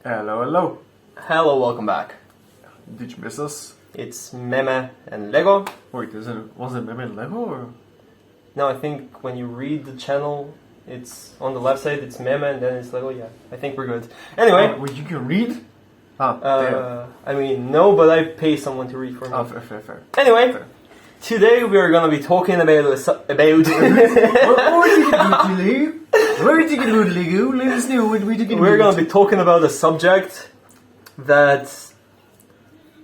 Hello, hello. Hello, welcome back. Did you miss us? It's Meme and Lego. Wait, was it Meme and Lego or? No, I think when you read the channel, it's on the left side, it's Meme and then it's Lego. Yeah, I think we're good. Anyway, Wait, you can read? I mean, no, but I pay someone to read for me. Oh, fair. Anyway, Fair. today we are gonna be talking about Where did you Lego? Let us know what we did. we're gonna be talking about a subject that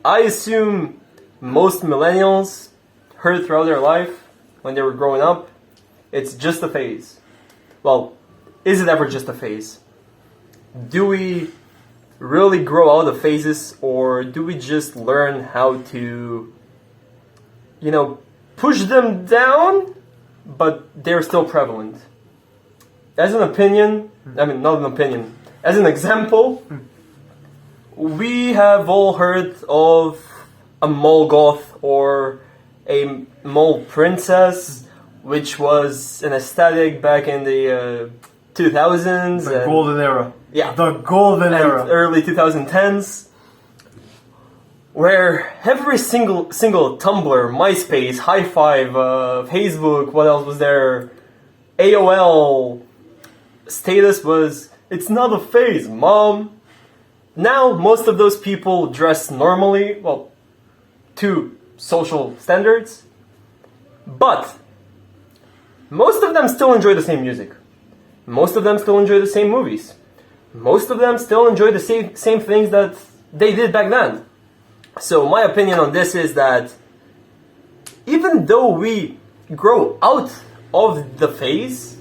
I assume most millennials heard throughout their life when they were growing up. It's just a phase. Well, is it ever just a phase? Do we really grow out of phases, or do we just learn how to, push them down, but they're still prevalent? As an opinion, not an opinion, as an example, we have all heard of a mole goth or a mole princess, which was an aesthetic back in the 2000s. The golden era. Yeah. The golden And era. early 2010s, where every single Tumblr, MySpace, High Five, Facebook, what else was there? AOL status was, "It's not a phase, mom." Now, most of those people dress normally, well, to social standards, but most of them still enjoy the same music. Most of them still enjoy the same movies. Most of them still enjoy the same things that they did back then. So my opinion on this is that even though we grow out of the phase,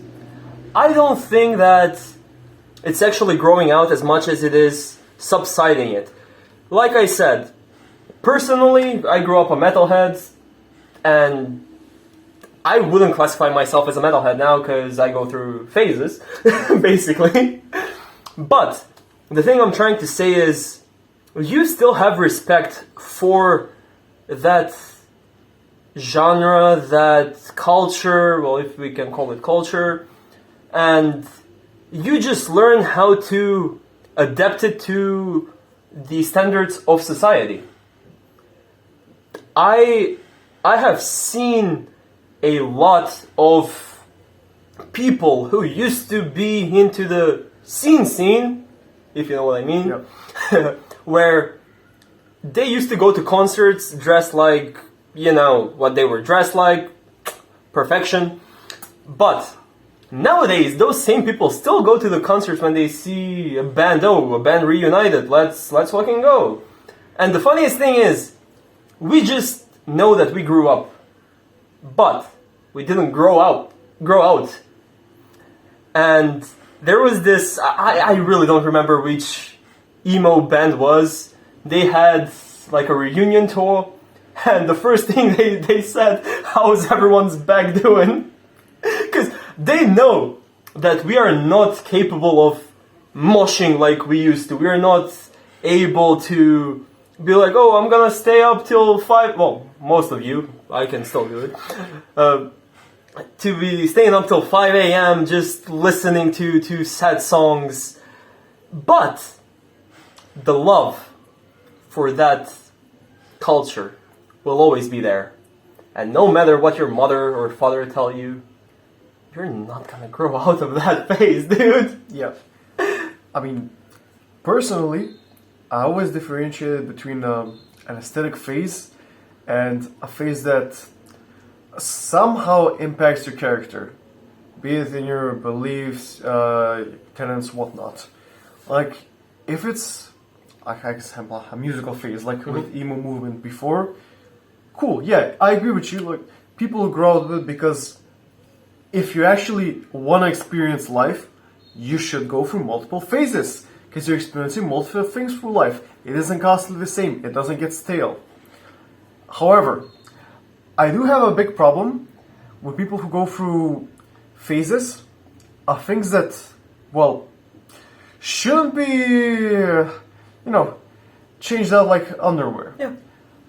I don't think that it's actually growing out as much as it is subsiding it. Like I said, personally, I grew up a metalhead, and I wouldn't classify myself as a metalhead now because I go through phases, basically. But the thing I'm trying to say is, you still have respect for that genre, that culture, well, if we can call it culture, and you just learn how to adapt it to the standards of society. I have seen a lot of people who used to be into the scene, if you know what I mean, Yep. where they used to go to concerts dressed like, what they were dressed like, perfection. But nowadays, those same people still go to the concerts when they see a band reunited, let's fucking go. And the funniest thing is, we just know that we grew up, but we didn't grow out. And there was this, I really don't remember which emo band was. They had like a reunion tour, and the first thing they said, "How's everyone's back doing?" Because they know that we are not capable of moshing like we used to. We are not able to be like, "Oh, I'm gonna stay up till 5. Well, most of you, I can still do it. To be staying up till 5 a.m. just listening to sad songs. But the love for that culture will always be there. And no matter what your mother or father tell you, you're not gonna grow out of that phase, dude. Yeah. I mean, personally, I always differentiated between an aesthetic phase and a phase that somehow impacts your character, be it in your beliefs, tenets, whatnot. Like, if it's, like, example, a musical phase, like with emo movement before, cool, yeah, I agree with you. Like, people grow out of it because if you actually want to experience life, you should go through multiple phases because you're experiencing multiple things through life. It isn't constantly the same. It doesn't get stale. However, I do have a big problem with people who go through phases of things that, well, shouldn't be, changed out like underwear. Yeah.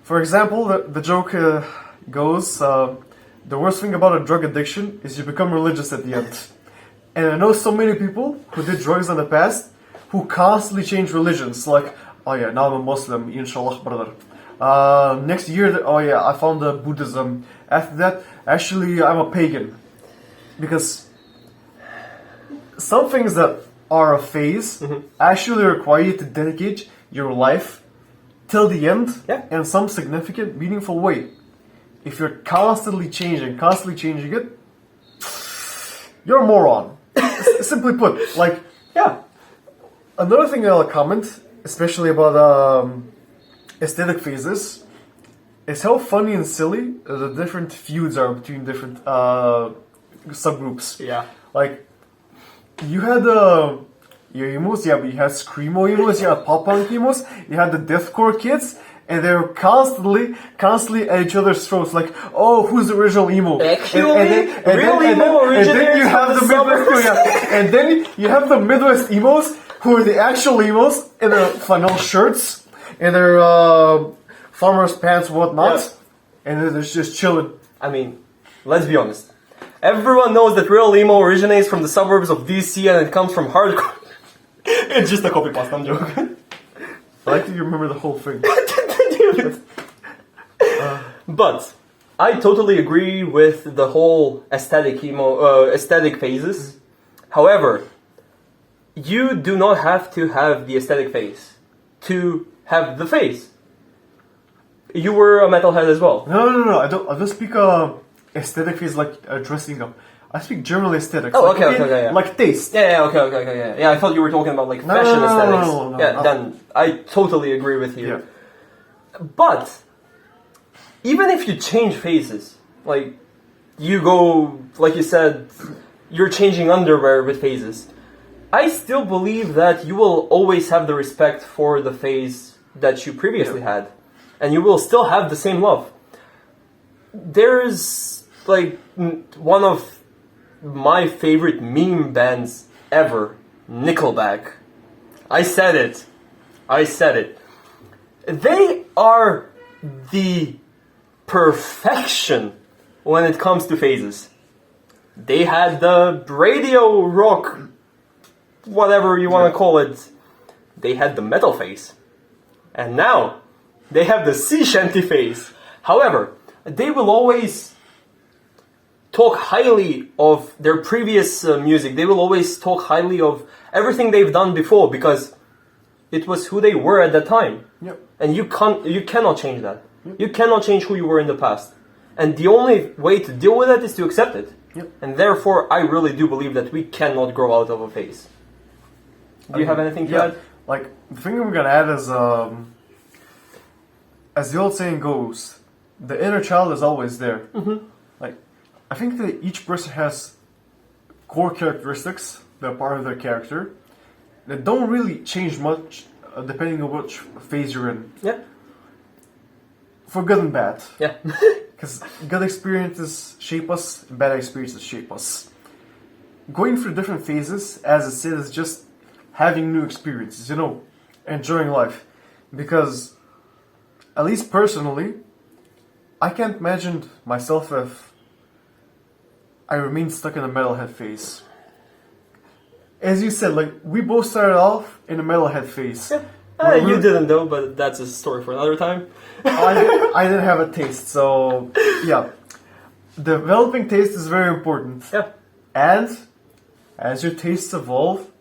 For example, the joke goes, the worst thing about a drug addiction is you become religious at the end. And I know so many people who did drugs in the past who constantly change religions. Like, oh yeah, now I'm a Muslim, inshallah, brother. Next year, oh yeah, I found Buddhism. After that, actually, I'm a pagan. Because some things that are a phase actually require you to dedicate your life till the end in some significant, meaningful way. If you're constantly changing it, you're a moron. Simply put, like, another thing I'll comment, especially about aesthetic phases, is how funny and silly the different feuds are between different subgroups. Yeah. Like, you had your emos, but you had screamo emos, you had pop punk emos, you had the deathcore kids, and they were constantly at each other's throats, like, oh, who's the original emo? Actually, real emo and then originates you have from the the Midwest, suburbs. and then you have the Midwest emos, who are the actual emos, in their flannel shirts, in their farmer's pants, whatnot, and they're just chilling. I mean, let's be honest. Everyone knows that real emo originates from the suburbs of DC and it comes from hardcore. It's just a copy paste, I'm joking. I like that you remember the whole thing. But I totally agree with the whole aesthetic phases. However, you do not have to have the aesthetic phase to have the phase. You were a metalhead as well. No. I don't speak aesthetic phase like dressing up. I speak general aesthetics. Oh, like, okay, yeah. Like taste. Okay. Yeah, I thought you were talking about like fashion aesthetics. No. Yeah, then I totally agree with you. Yeah. But even if you change phases, like you go, like you said, you're changing underwear with phases. I still believe that you will always have the respect for the phase that you previously had, and you will still have the same love. There's like one of my favorite meme bands ever, Nickelback. I said it. They are the perfection when it comes to phases. They had the radio rock, whatever you want to call it. They had the metal phase. And now, they have the sea shanty phase. However, they will always talk highly of their previous music. They will always talk highly of everything they've done before because it was who they were at that time. Yep. And you cannot change that. You cannot change who you were in the past. And the only way to deal with it is to accept it. Yep. And therefore, I really do believe that we cannot grow out of a phase. Do you have anything to add? Like, the thing I'm gonna add is, as the old saying goes, the inner child is always there. Like, I think that each person has core characteristics that are part of their character that don't really change much depending on which phase you're in. Yeah. For good and bad. Yeah. Because good experiences shape us, and bad experiences shape us. Going through different phases, as I said, is just having new experiences, enjoying life. Because, at least personally, I can't imagine myself if I remain stuck in a metalhead phase. As you said, like, we both started off in a metalhead phase. Yeah. You didn't though, but that's a story for another time. I didn't have a taste, so yeah. Developing taste is very important. Yeah. And as your tastes evolve,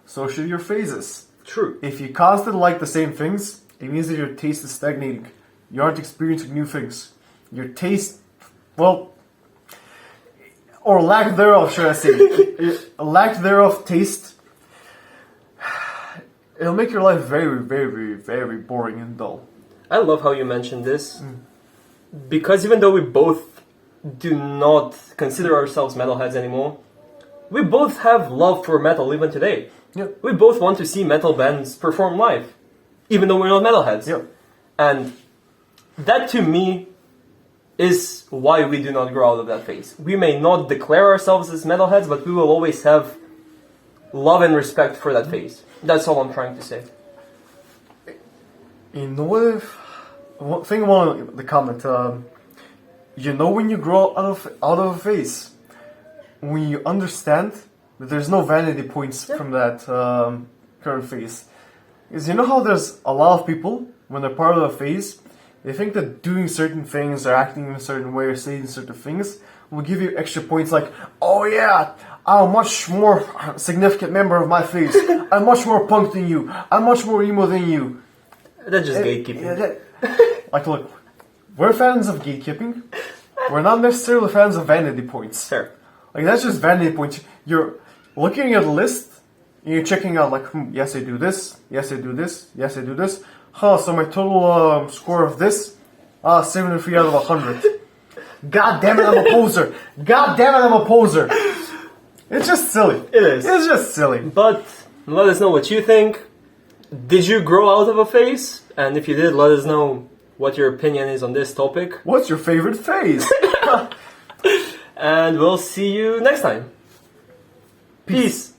so should your phases. True. If you constantly like the same things, it means that your taste is stagnating. You aren't experiencing new things. Your taste, well, or lack thereof, should I say. Lack thereof taste, it'll make your life very, very, very boring and dull. I love how you mentioned this. Because even though we both do not consider ourselves metalheads anymore, we both have love for metal even today. Yeah. We both want to see metal bands perform live, even though we're not metalheads. Yeah. And that to me is why we do not grow out of that phase. We may not declare ourselves as metalheads, but we will always have love and respect for that phase. That's all I'm trying to say. You know what? One thing I want to comment. When you grow out of a phase, when you understand that there's no vanity points from that current phase. Is you know how there's a lot of people when they're part of a phase, they think that doing certain things or acting in a certain way or saying certain things will give you extra points. Like, oh yeah, I'm a much more significant member of my phase. I'm much more punk than you. I'm much more emo than you. That's just gatekeeping. Like, look, we're fans of gatekeeping. We're not necessarily fans of vanity points. Fair. Like, that's just vanity points. You're looking at a list, and you're checking out, like, yes, I do this, yes, I do this, yes, I do this. Huh, so my total score of this, 73 out of 100. God damn it, I'm a poser. God damn it, I'm a poser. It's just silly. It is. It's just silly. But let us know what you think. Did you grow out of a phase? And if you did, let us know what your opinion is on this topic. What's your favorite phase? And we'll see you next time. Peace.